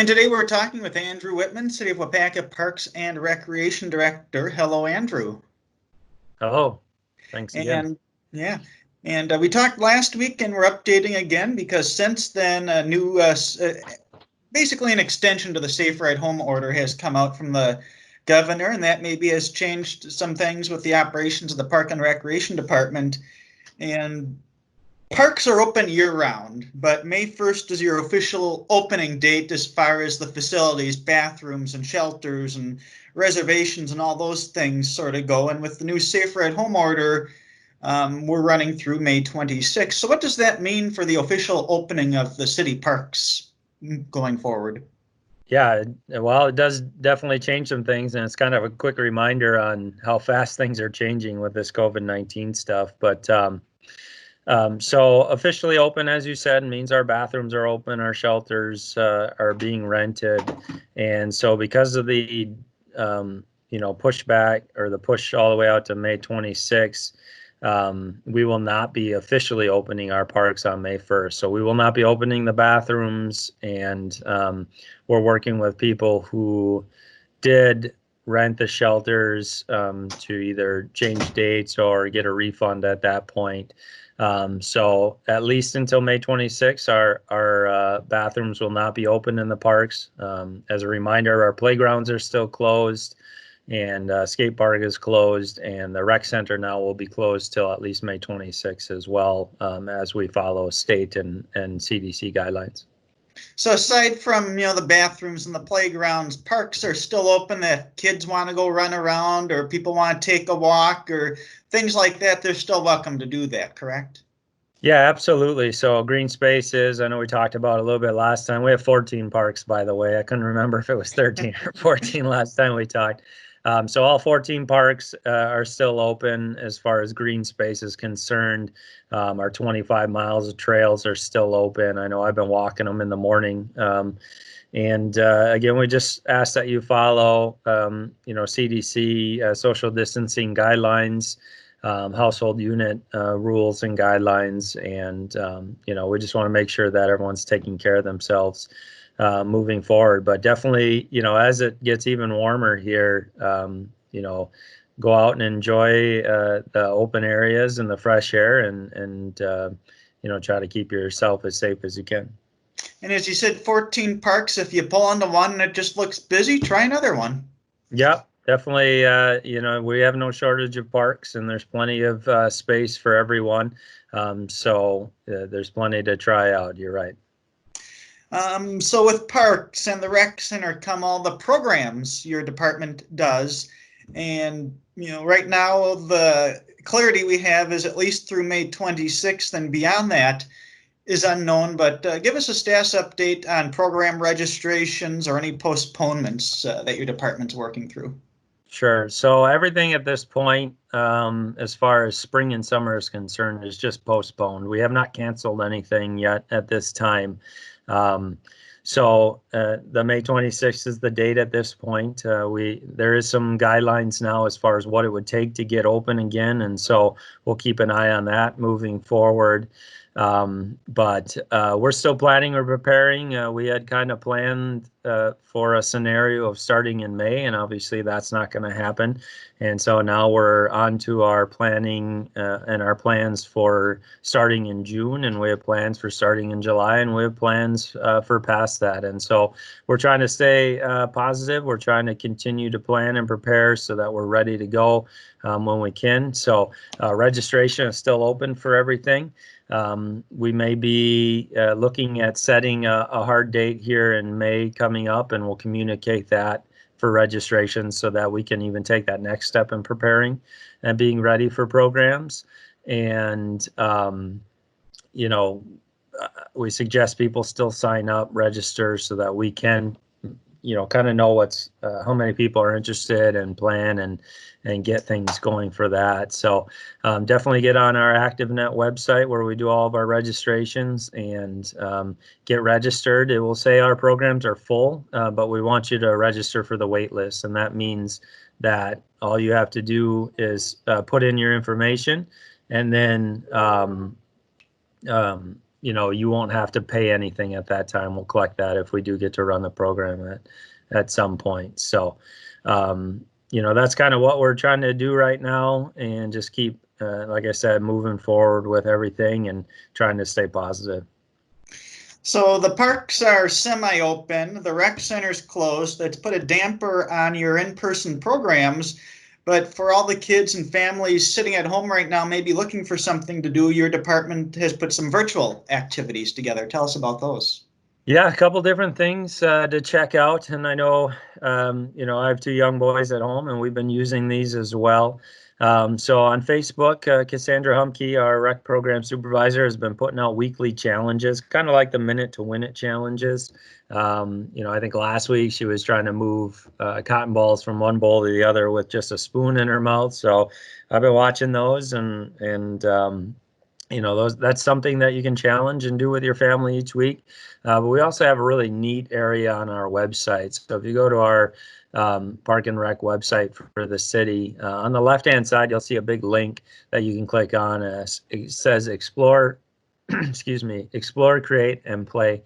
And today we're talking with Andrew Whitman, City of Waupaca Parks and Recreation Director. Hello, Andrew. Hello. Thanks again. And yeah, and we talked last week, and we're updating again because since then, a new, basically an extension to the Safe Ride Home order has come out from the governor, and that maybe has changed some things with the operations of the Park and Recreation Department. And parks are open year-round, but May 1st is your official opening date as far as the facilities, bathrooms and shelters and reservations and all those things sort of go. And with the new Safer at Home order, we're running through May 26th. So what does that mean for the official opening of the city parks going forward? Yeah, well, it does definitely change some things, and it's kind of a quick reminder on how fast things are changing with this COVID-19 stuff. But so officially open, as you said, means our bathrooms are open, our shelters are being rented. And so because of the, pushback or the push all the way out to May 26th, we will not be officially opening our parks on May 1st. So we will not be opening the bathrooms, and we're working with people who did rent the shelters to either change dates or get a refund at that point. So at least until May 26th, our bathrooms will not be open in the parks. As a reminder, our playgrounds are still closed, and skate park is closed, and the rec center now will be closed till at least May 26th as well, as we follow state and CDC guidelines. So aside from, the bathrooms and the playgrounds, parks are still open that kids want to go run around or people want to take a walk or things like that. They're still welcome to do that, correct? Yeah, absolutely. So green spaces, I know we talked about a little bit last time. We have 14 parks, by the way. I couldn't remember if it was 13 or 14 last time we talked. So all 14 parks are still open as far as green space is concerned. Our 25 miles of trails are still open. I know I've been walking them in the morning. And again, we just ask that you follow, CDC social distancing guidelines, household unit rules and guidelines. And, we just want to make sure that everyone's taking care of themselves moving forward. But definitely, as it gets even warmer here, go out and enjoy the open areas and the fresh air, and try to keep yourself as safe as you can. And as you said, 14 parks. If you pull into one and it just looks busy, try another one. Yep, definitely. We have no shortage of parks, and there's plenty of space for everyone. So there's plenty to try out. You're right. So with parks and the rec center come all the programs your department does. And, right now the clarity we have is at least through May 26th, and beyond that is unknown. But give us a status update on program registrations or any postponements that your department's working through. Sure. So everything at this point, as far as spring and summer is concerned, is just postponed. We have not canceled anything yet at this time. So the May 26th is the date at this point. There is some guidelines now as far as what it would take to get open again, and so we'll keep an eye on that moving forward. But we're still planning or preparing. We had kind of planned for a scenario of starting in May, and obviously that's not going to happen. And so now we're on to our planning and our plans for starting in June, and we have plans for starting in July, and we have plans for past that. And so we're trying to stay positive. We're trying to continue to plan and prepare so that we're ready to go when we can. So registration is still open for everything. We may be looking at setting a hard date here in May coming up, and we'll communicate that for registration so that we can even take that next step in preparing and being ready for programs. And, we suggest people still sign up, register so that we can, kind of know how many people are interested and plan and get things going for that. So definitely get on our ActiveNet website where we do all of our registrations and get registered. It will say our programs are full, but we want you to register for the wait list. And that means that all you have to do is put in your information, and then you won't have to pay anything at that time. We'll collect that if we do get to run the program at some point. So, that's kind of what we're trying to do right now, and just keep, like I said, moving forward with everything and trying to stay positive. So the parks are semi-open, the rec center's closed. That's put a damper on your in-person programs. But for all the kids and families sitting at home right now, maybe looking for something to do, your department has put some virtual activities together. Tell us about those. Yeah, a couple different things to check out. And I know, I have 2 young boys at home, and we've been using these as well. So on Facebook, Cassandra Humke, our rec program supervisor, has been putting out weekly challenges, kind of like the Minute to Win It challenges. I think last week she was trying to move cotton balls from one bowl to the other with just a spoon in her mouth. So I've been watching those, and that's something that you can challenge and do with your family each week. But we also have a really neat area on our website. So if you go to our Park and Rec website for the city, on the left-hand side, you'll see a big link that you can click on. It says Explore, Explore, Create, and Play.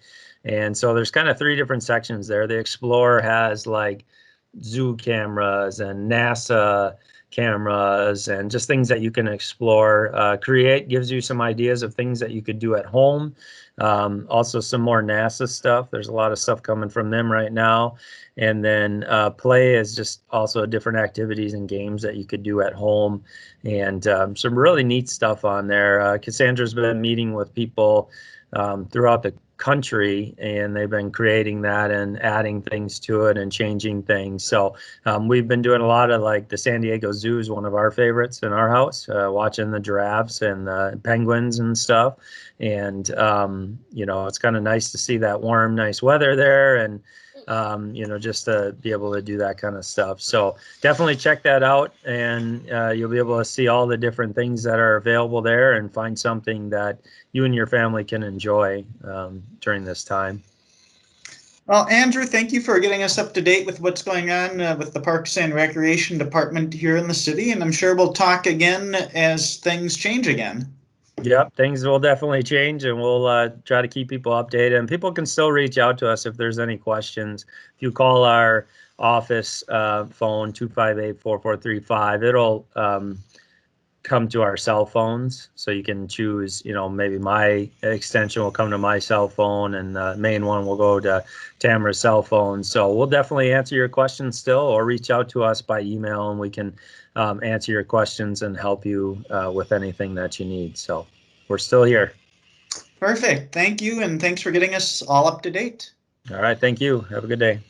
And so there's kind of 3 different sections there. The Explore has like zoo cameras and NASA cameras and just things that you can explore. Create gives you some ideas of things that you could do at home. Also some more NASA stuff. There's a lot of stuff coming from them right now. And then Play is just also different activities and games that you could do at home, and some really neat stuff on there. Cassandra's been meeting with people throughout the country, and they've been creating that and adding things to it and changing things. So we've been doing a lot of, like, the San Diego Zoo is one of our favorites in our house, watching the giraffes and the penguins and stuff. And it's kind of nice to see that warm, nice weather there, and just to be able to do that kind of stuff. So definitely check that out, and you'll be able to see all the different things that are available there and find something that you and your family can enjoy during this time. Well, Andrew, thank you for getting us up to date with what's going on with the Parks and Recreation Department here in the city, and I'm sure we'll talk again as things change again. Yep, things will definitely change, and we'll try to keep people updated. And people can still reach out to us if there's any questions. If you call our office phone, 258-4435, it'll come to our cell phones. So you can choose, maybe my extension will come to my cell phone, and the main one will go to Tamara's cell phone. So we'll definitely answer your questions still, or reach out to us by email, and we can answer your questions and help you with anything that you need. So we're still here. Perfect. Thank you, and thanks for getting us all up to date. All right. Thank you. Have a good day.